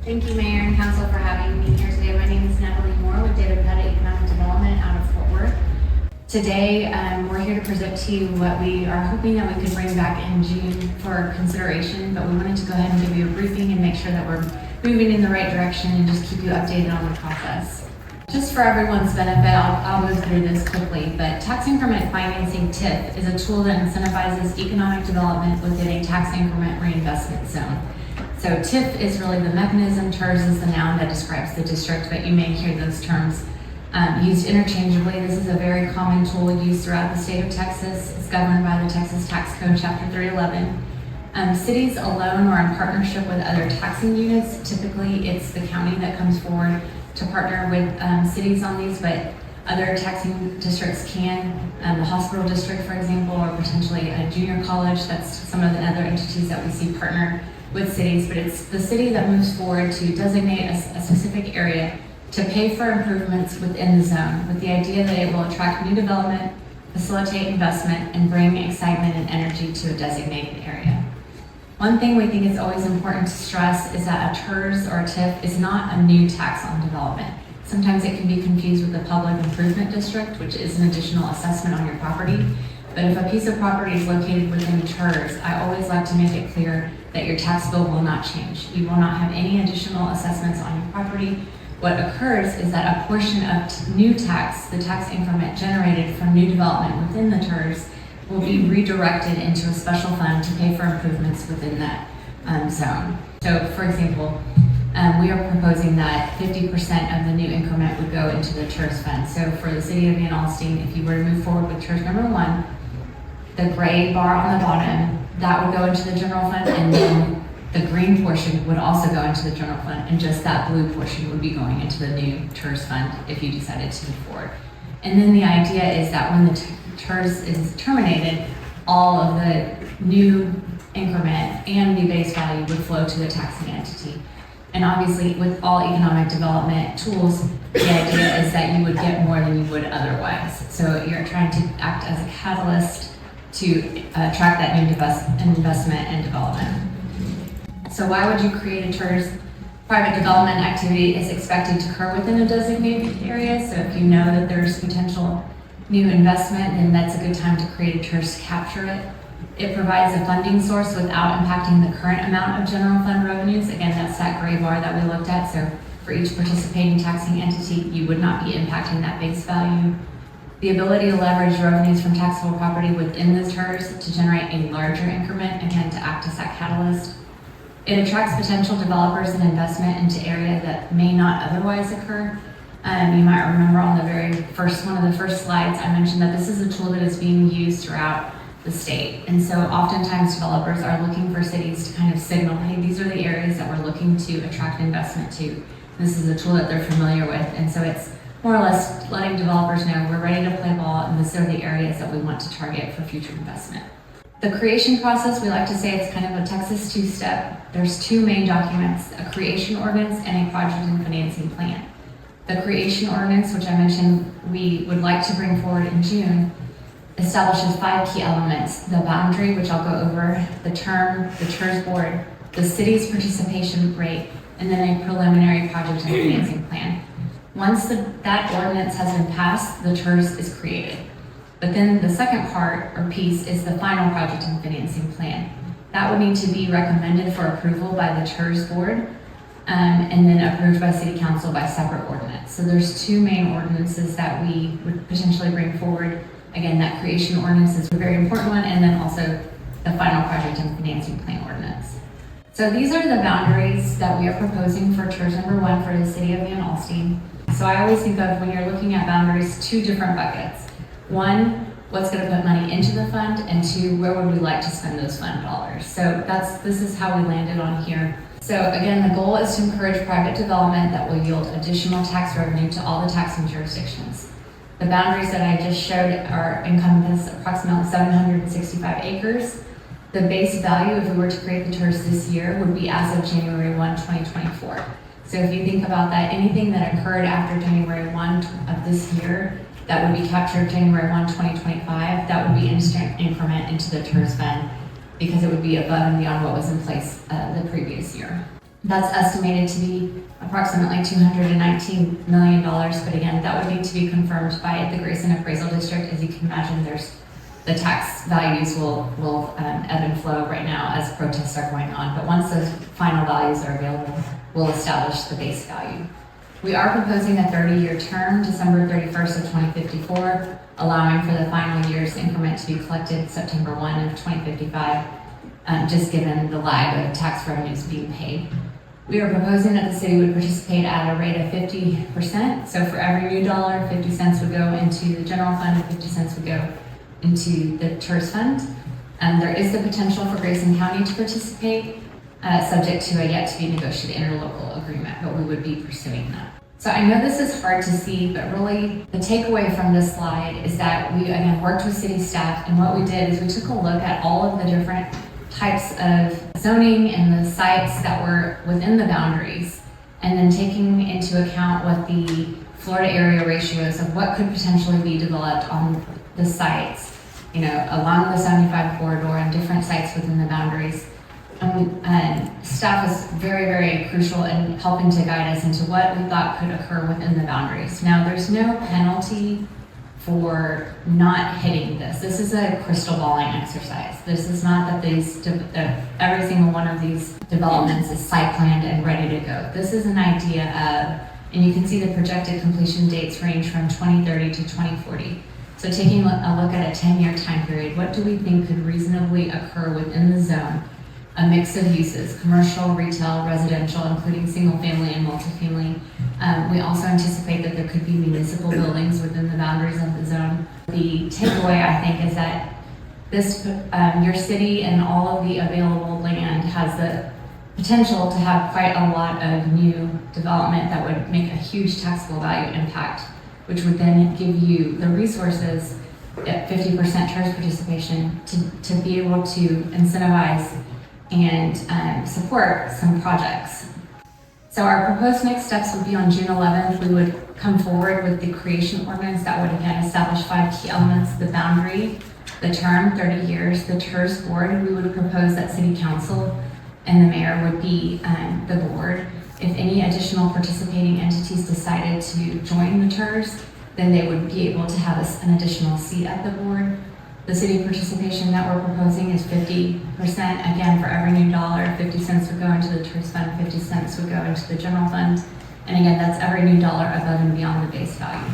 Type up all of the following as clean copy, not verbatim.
Thank you, Mayor and Council, for having me here today. My name is Natalie Moore with David Pettit Economic Development out of Fort Worth. Today, we're here to present to you what we are hoping that we could bring back in June for consideration, but we wanted to go ahead and give you a briefing and make sure that we're moving in the right direction and just keep you updated on the process. Just for everyone's benefit, I'll move through this quickly, but tax increment financing TIF is a tool that incentivizes economic development within a tax increment reinvestment zone. So TIF is really the mechanism, TERS is the noun that describes the district, but you may hear those terms used interchangeably. This is a very common tool used throughout the state of Texas. It's governed by the Texas Tax Code, Chapter 311. Cities alone or in partnership with other taxing units, typically it's the county that comes forward to partner with cities on these, but other taxing districts can, the hospital district, for example, or potentially a junior college. That's some of the other entities that we see partner with cities, but it's the city that moves forward to designate a specific area to pay for improvements within the zone, with the idea that it will attract new development, facilitate investment, and bring excitement and energy to a designated area. One thing we think is always important to stress is that a TERS or a TIF is not a new tax on development. Sometimes it can be confused with the public improvement district, which is an additional assessment on your property. But if a piece of property is located within TERS, I always like to make it clear that your tax bill will not change. You will not have any additional assessments on your property. What occurs is that a portion of new tax, the tax increment generated from new development within the TERS, will be redirected into a special fund to pay for improvements within that zone. So for example, we are proposing that 50% of the new increment would go into the TERS fund. So for the city of Alstyne, if you were to move forward with TERS number 1, the gray bar on the bottom, that would go into the general fund, and then the green portion would also go into the general fund, and just that blue portion would be going into the new TERS fund if you decided to move forward. And then the idea is that when the TERS is terminated, all of the new increment and the base value would flow to the taxing entity. And obviously, with all economic development tools, the idea is that you would get more than you would otherwise. So you're trying to act as a catalyst to attract that new investment and development. So why would you create a TERS? Private development activity is expected to occur within a designated area. So if you know that there's potential new investment, then that's a good time to create a TERS to capture it. It provides a funding source without impacting the current amount of general fund revenues. Again, that's that gray bar that we looked at. So for each participating taxing entity, you would not be impacting that base value. The ability to leverage revenues from taxable property within the TERS to generate a larger increment, again, to act as that catalyst. It attracts potential developers and investment into areas that may not otherwise occur. You might remember on the one of the first slides, I mentioned that this is a tool that is being used throughout the state. And so oftentimes developers are looking for cities to kind of signal, hey, these are the areas that we're looking to attract investment to. This is a tool that they're familiar with. And so it's more or less letting developers know we're ready to play ball and these are the areas that we want to target for future investment. The creation process, we like to say it's kind of a Texas two-step. There's two main documents, a creation ordinance and a project and financing plan. The creation ordinance, which I mentioned we would like to bring forward in June, establishes 5 key elements: the boundary, which I'll go over, the term, the TERS board, the city's participation rate, and then a preliminary project and financing plan. Once that ordinance has been passed, the TERS is created. But then the second part or piece is the final project and financing plan. That would need to be recommended for approval by the TERS board and then approved by city council by separate ordinance. So there's 2 main ordinances that we would potentially bring forward. Again, that creation ordinance is a very important one, and then also the final project and financing plan ordinance. So these are the boundaries that we are proposing for TERS number 1 for the city of Alstyne. So I always think of, when you're looking at boundaries, 2 different buckets. 1, what's going to put money into the fund, and 2, where would we like to spend those fund dollars? So this is how we landed on here. So again, the goal is to encourage private development that will yield additional tax revenue to all the taxing jurisdictions. The boundaries that I just showed encompass approximately 765 acres. The base value, if we were to create the TERS this year, would be as of January 1, 2024. So if you think about that, anything that occurred after January 1 of this year that would be captured January 1, 2025, that would be instant increment into the TERS fund, because it would be above and beyond what was in place the previous year. That's estimated to be approximately $219 million, but again, that would need to be confirmed by the Grayson Appraisal District. As you can imagine, the tax values will ebb and flow right now as protests are going on, but once those final values are available, we'll establish the base value. We are proposing a 30-year term, December 31st of 2054, allowing for the final year's increment to be collected September 1 of 2055, just given the lag of tax revenues being paid. We are proposing that the city would participate at a rate of 50%. So for every new dollar, 50 cents would go into the general fund and 50 cents would go into the TERS fund. There is the potential for Grayson County to participate, subject to a yet to be negotiated interlocal agreement, but we would be pursuing that. So I know this is hard to see, but really the takeaway from this slide is that we again worked with city staff, and what we did is we took a look at all of the different types of zoning and the sites that were within the boundaries, and then taking into account what the Florida area ratios of what could potentially be developed on the sites, along the 75 corridor and different sites within the boundaries. And staff was very, very crucial in helping to guide us into what we thought could occur within the boundaries. Now, there's no penalty for not hitting this. This is a crystal balling exercise. This is not that every single one of these developments is site planned and ready to go. This is an idea of, and you can see the projected completion dates range from 2030 to 2040. So taking a look at a 10-year time period, what do we think could reasonably occur within the zone? A mix of uses, commercial, retail, residential, including single family and multifamily. We also anticipate that there could be municipal buildings within the boundaries of the zone. The takeaway, I think, is that your city and all of the available land has the potential to have quite a lot of new development that would make a huge taxable value impact, which would then give you the resources at 50% TERS participation to be able to incentivize and support some projects. So our proposed next steps would be on June 11th. We would come forward with the creation ordinance that would again establish 5 key elements: the boundary, the term, 30 years, the TERS board. We would propose that city council and the mayor would be the board. If any additional participating entities decided to join the TERS, then they would be able to have an additional seat at the board. The city participation that we're proposing is 50%. Again, for every new dollar, 50 cents would go into the TERS fund, 50 cents would go into the general fund. And again, that's every new dollar above and beyond the base value.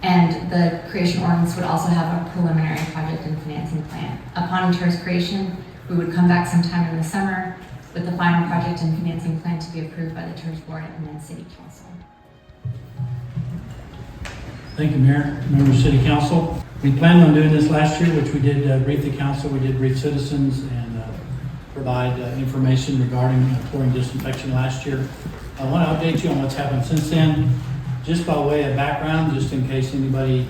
And the creation ordinance would also have a preliminary project and financing plan. Upon TERS creation, we would come back sometime in the summer with the final project and financing plan to be approved by the TERS board and then city council. Thank you, Mayor, members of City Council. We planned on doing this last year, which we did brief the council, we did brief citizens and provide information regarding chlorine disinfection last year. I want to update you on what's happened since then. Just by way of background, just in case anybody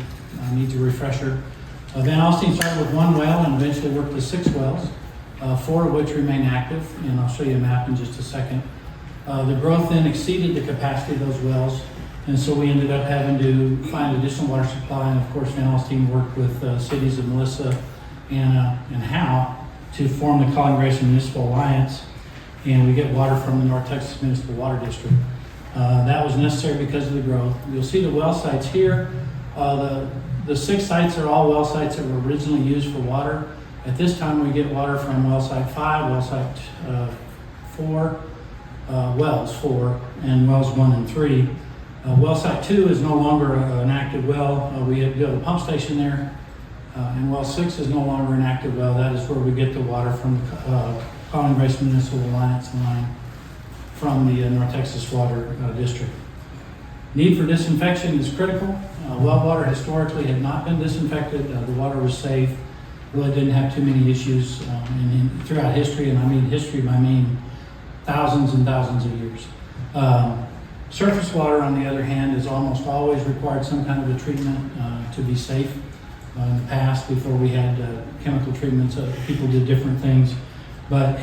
needs a refresher. Van Alstyne started with 1 well and eventually worked to 6 wells, 4 of which remain active, and I'll show you a map in just a second. The growth then exceeded the capacity of those wells, and so we ended up having to find additional water supply. And of course, Van Alstyne worked with cities of Melissa and Howe to form the Collin Grayson Municipal Alliance, and we get water from the North Texas Municipal Water District. That was necessary because of the growth. You'll see the well sites here. The 6 sites are all well sites that were originally used for water. At this time, we get water from well site 5, well site 4, wells 4, and wells 1 and 3. Well site 2 is no longer an active well. We have built a pump station there. And well 6 is no longer an active well. That is where we get the water from the Collin Grayson Municipal Alliance line from the North Texas Water District. Need for disinfection is critical. Well water historically had not been disinfected. The water was safe. Really didn't have too many issues throughout history, and I mean history by thousands and thousands of years. Surface water, on the other hand, has almost always required some kind of a treatment to be safe. In the past, before we had chemical treatments, people did different things. But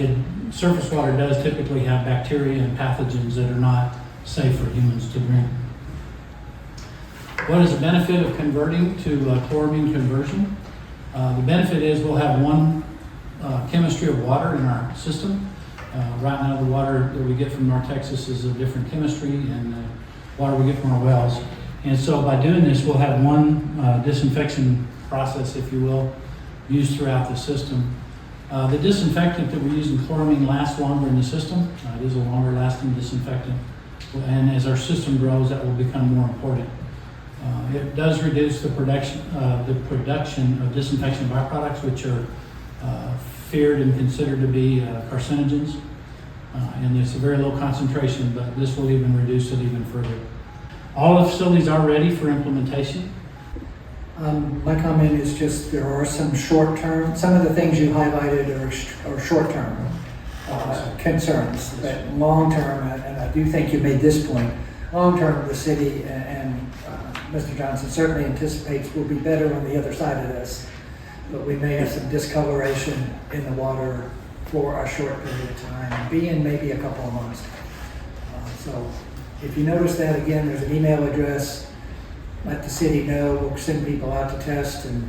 surface water does typically have bacteria and pathogens that are not safe for humans to drink. What is the benefit of converting to chloramine conversion? The benefit is we'll have one chemistry of water in our system. Right now, the water that we get from North Texas is a different chemistry and the water we get from our wells. And so by doing this, we'll have one disinfection process, if you will, used throughout the system. The disinfectant that we use in chloramine lasts longer in the system. It is a longer lasting disinfectant. And as our system grows, that will become more important. It does reduce the production of disinfection byproducts, which are feared and considered to be carcinogens. And it's a very low concentration, but this will even reduce it even further. All the facilities are ready for implementation. My comment is just there are some short-term, some of the things you highlighted are short-term concerns, but long-term, and I do think you made this point, long-term the city and Mr. Johnson certainly anticipates will be better on the other side of this, but we may have some discoloration in the water for a short period of time, being maybe a couple of months. So if you notice that, again, there's an email address. Let the city know. We'll send people out to test the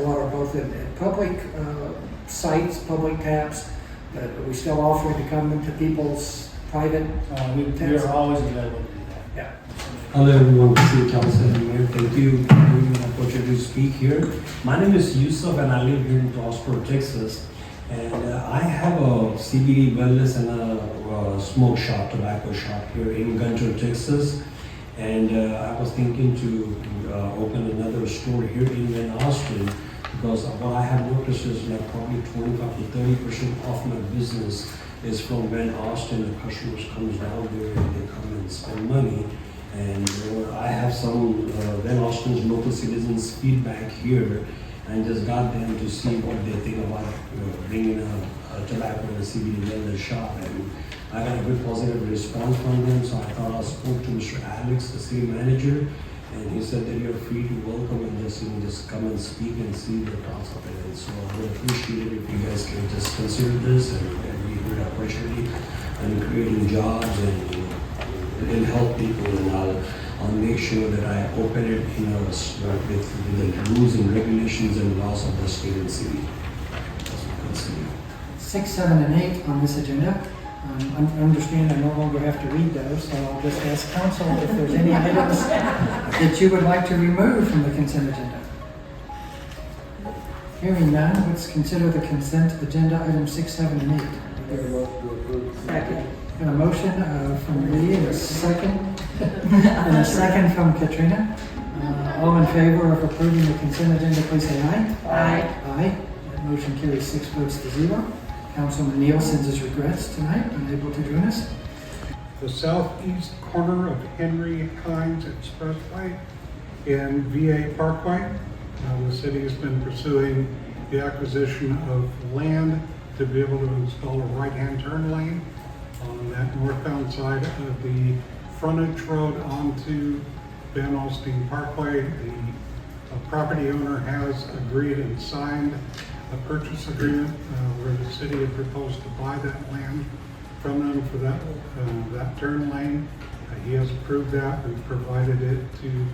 water both in public sites, public taps, but we still offer to come into people's private We taps. are always available to do that. Yeah. Hello everyone, City Council Mayor. Thank you for giving me the opportunity to speak here. My name is Yusuf and I live here in Prosper, Texas. And I have a CBD wellness and a smoke shop, tobacco shop here in Gunter, Texas. And I was thinking to open another store here in Van Alstyne because what I have noticed is like probably 25 to 30% of my business is from Van Alstyne. The customers comes down there and they come and spend money. And I have some Van Alstyne's local citizens feedback here and just got them to see what they think about bringing a tobacco and a CBD wellness shop. And I got a good positive response from them, so I thought I spoke to Mr. Alex, the city manager, and he said that you're free to welcome and just come and speak and see the thoughts of it. And so I would appreciate it if you guys can just consider this and be a good opportunity and creating jobs and help people. And I'll make sure that I open it, with the rules and regulations and laws of the state and city. That's what I consider. 6, 7, and 8 on this agenda. I understand I no longer have to read those, so I'll just ask council if there's any items that you would like to remove from the consent agenda. Hearing none, let's consider the consent agenda items 6, 7, and 8. Second. Got a motion from Lee and a second, and a second from Katrina. All in favor of approving the consent agenda, please say aye. Aye. Aye. That motion carries 6 votes to 0. Councilman Neal sends his regrets tonight, unable to join us. The southeast corner of Henry Hines Expressway and VA Parkway. The city has been pursuing the acquisition of land to be able to install a right-hand turn lane on that northbound side of the frontage road onto Van Alstyne Parkway. The property owner has agreed and signed a purchase agreement where the city had proposed to buy that land from them for that turn lane. He has approved that. We've provided it to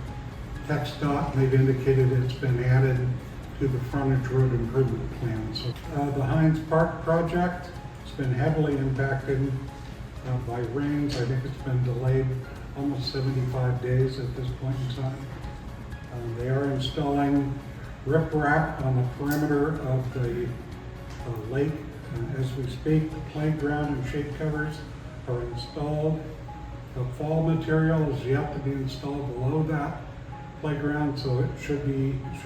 TxDOT, and they've indicated it's been added to the frontage road improvement plan. So the Hines Park project has been heavily impacted by rains. I think it's been delayed almost 75 days at this point in time. They are installing riprap on the perimeter of the lake. As we speak, the playground and shade covers are installed. The fall material is yet to be installed below that playground, so it should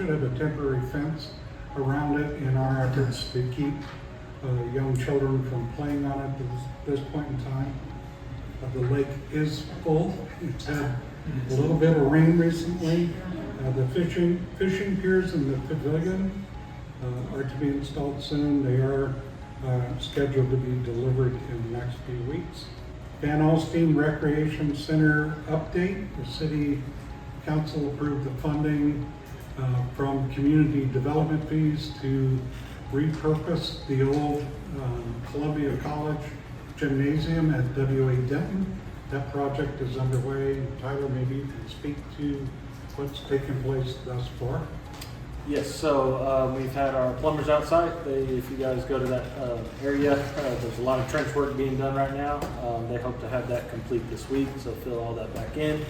have a temporary fence around it in our efforts to keep young children from playing on it at this point in time. The lake is full. It's had a little bit of rain recently. The fishing piers in the pavilion are to be installed soon. They are scheduled to be delivered in the next few weeks. Van Alstyne Recreation Center update. The City Council approved the funding from community development fees to repurpose the old Columbia College gymnasium at WA Denton. That project is underway. Tyler, maybe you can speak to what's taken place thus far. Yes, so we've had our plumbers outside. If you guys go to that area, there's a lot of trench work being done right now. They hope to have that complete this week, so fill all that back in.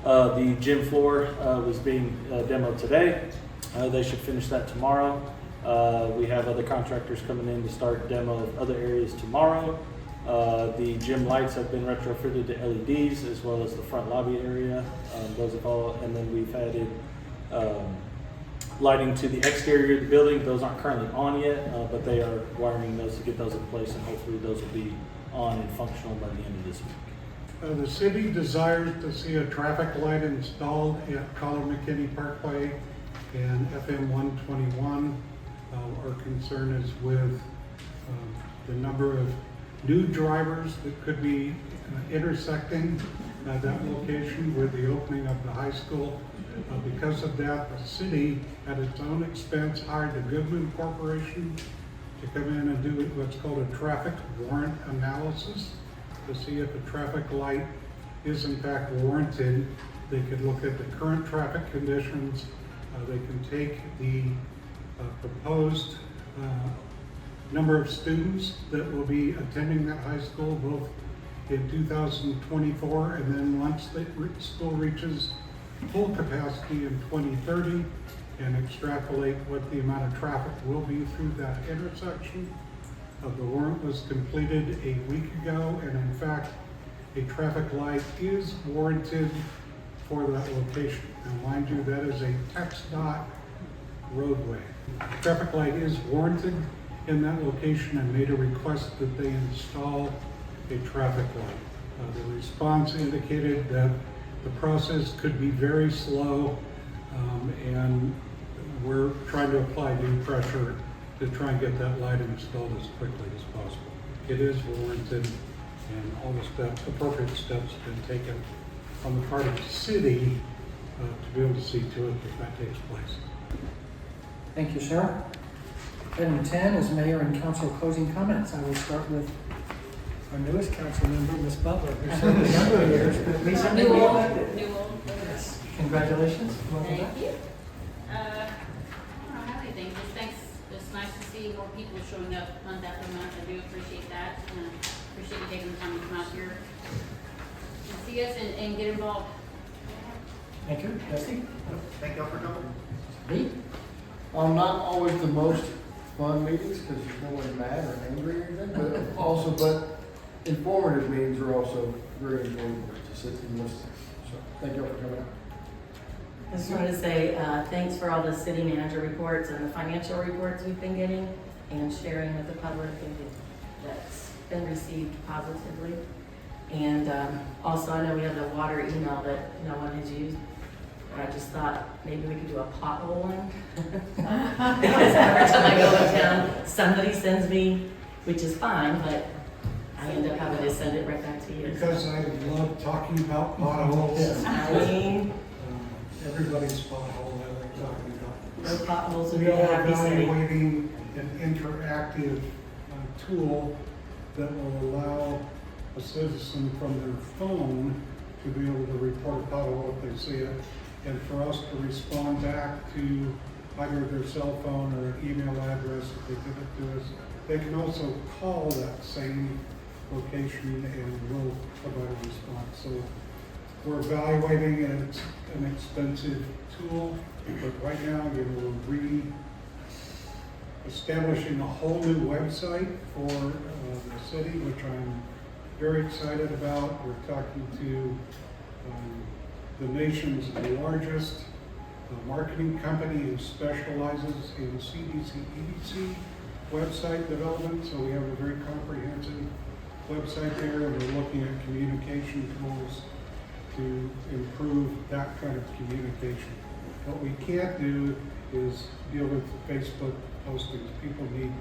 The gym floor was being demoed today. They should finish that tomorrow. We have other contractors coming in to start demo of other areas tomorrow. The gym lights have been retrofitted to LEDs as well as the front lobby area. Those have all, and then we've added lighting to the exterior of the building. Those aren't currently on yet, but they are wiring those to get those in place, and hopefully those will be on and functional by the end of this week. The city desires to see a traffic light installed at Collar McKinney Parkway and FM 121. Our concern is with the number of new drivers that could be intersecting that location with the opening of the high school. Because of that, the city, at its own expense, hired the Goodman Corporation to come in and do what's called a traffic warrant analysis to see if a traffic light is in fact warranted. They could look at the current traffic conditions. They can take the proposed number of students that will be attending that high school, both in 2024 and then once the school reaches full capacity in 2030, and extrapolate what the amount of traffic will be through that intersection. The warrant was completed a week ago, and in fact, a traffic light is warranted for that location. Now mind you, that is a TxDOT roadway. Traffic light is warranted in that location and made a request that they install a traffic light. The response indicated that the process could be very slow, and we're trying to apply due pressure to try and get that light installed as quickly as possible. It is warranted, and all the appropriate steps have been taken on the part of the city to be able to see to it that takes place. Thank you, sir. Item 10 is mayor and council closing comments. I will start with our newest council member, Ms. Butler, who served the younger years, but recently reelected. New old. Yes. Congratulations. Welcome back. Thank you. I don't have anything, just thanks. It's nice to see more people showing up month after month. I do appreciate that. Appreciate you taking the time to come out here and see us and get involved. Thank you. Jesse? Thank y'all for coming. Lee? Not always the most fun meetings because there's no one mad or angry or anything, but informative meetings are also very important to sit and listen. So thank y'all for coming out. I just wanted to say thanks for all the city manager reports and the financial reports we've been getting and sharing with the public. I think that's been received positively. And also, I know we have the water email that no one has used. I just thought maybe we could do a pothole one. Because every time I go in town, somebody sends me, which is fine, but I end up having to send it right back to you. Because I love talking about potholes. I mean, Everybody's pothole I like talking about. no potholes would We be are a happy city. evaluating an interactive tool that will allow a citizen from their phone to be able to report a pothole if they see it, and for us to respond back to either their cell phone or an email address if they give it to us. They can also call that same location and we'll provide a response. So we're evaluating it. It's an expensive tool, but right now we're establishing a whole new website for the city, which I'm very excited about. We're talking to the nation's largest marketing company who specializes in CDC, EDC website development. So we have a very comprehensive website there, and we're looking at communication tools to improve that kind of communication. What we can't do is deal with Facebook postings. People need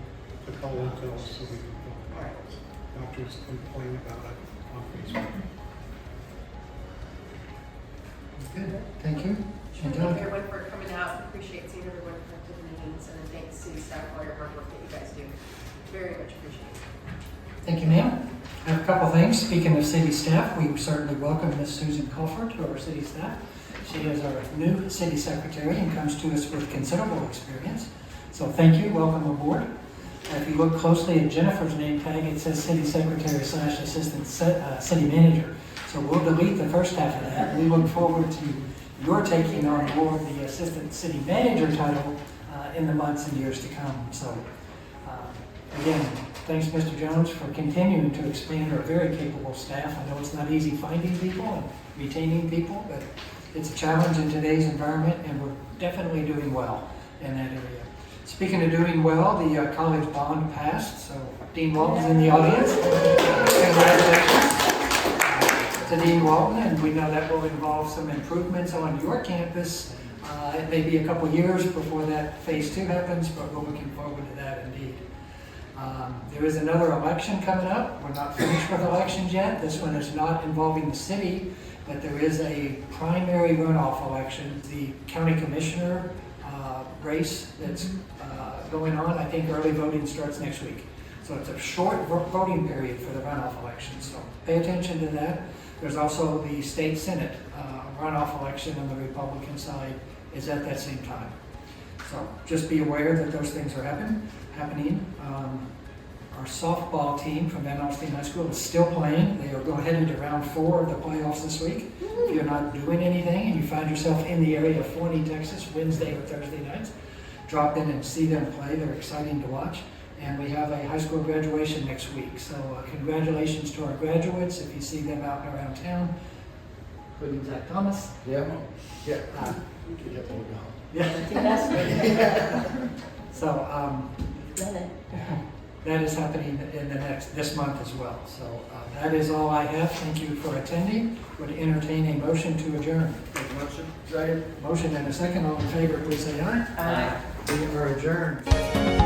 to call and tell us so we can talk about it, not just complain about it on Facebook. Good. Thank you. Thank you everyone for coming out. Appreciate seeing everyone come to the meetings, and thanks to staff for all your hard work that you guys do. Very much appreciate it. Thank you, ma'am. I have a couple things. Speaking of city staff, we certainly welcome Miss Susan Colford to our city staff. She is our new city secretary and comes to us with considerable experience. So thank you, welcome aboard. If you look closely at Jennifer's name tag, it says city secretary / assistant city manager. So we'll delete the first half of that. We look forward to your taking on board the assistant city manager title in the months and years to come. So again, thanks Mr. Jones for continuing to expand our very capable staff. I know it's not easy finding people and retaining people, but it's a challenge in today's environment, and we're definitely doing well in that area. Speaking of doing well, the college bond passed, so Dean Walton's in the audience. Congratulations to Dean Walton, and we know that will involve some improvements on your campus. It may be a couple years before that phase 2 happens, but we're looking forward to that indeed. There is another election coming up. We're not finished with elections yet. This one is not involving the city, but there is a primary runoff election. The county commissioner race that's going on. I think early voting starts next week. So it's a short voting period for the runoff election. So pay attention to that. There's also the state senate runoff election on the Republican side is at that same time. So just be aware that those things are happening. Our softball team from Alstyne High School is still playing. They are going headed to round 4 of the playoffs this week. If you're not doing anything and you find yourself in the area of Forney, Texas, Wednesday or Thursday nights, drop in and see them play. They're exciting to watch. And we have a high school graduation next week. So congratulations to our graduates. If you see them out and around town, including Zach Thomas. Yeah. Yeah. Yeah. So that is happening in this month as well. So that is all I have. Thank you for attending. Would entertain a motion to adjourn. Motion. Second. Motion and a second. All in favor, please say aye. Aye. We are adjourned.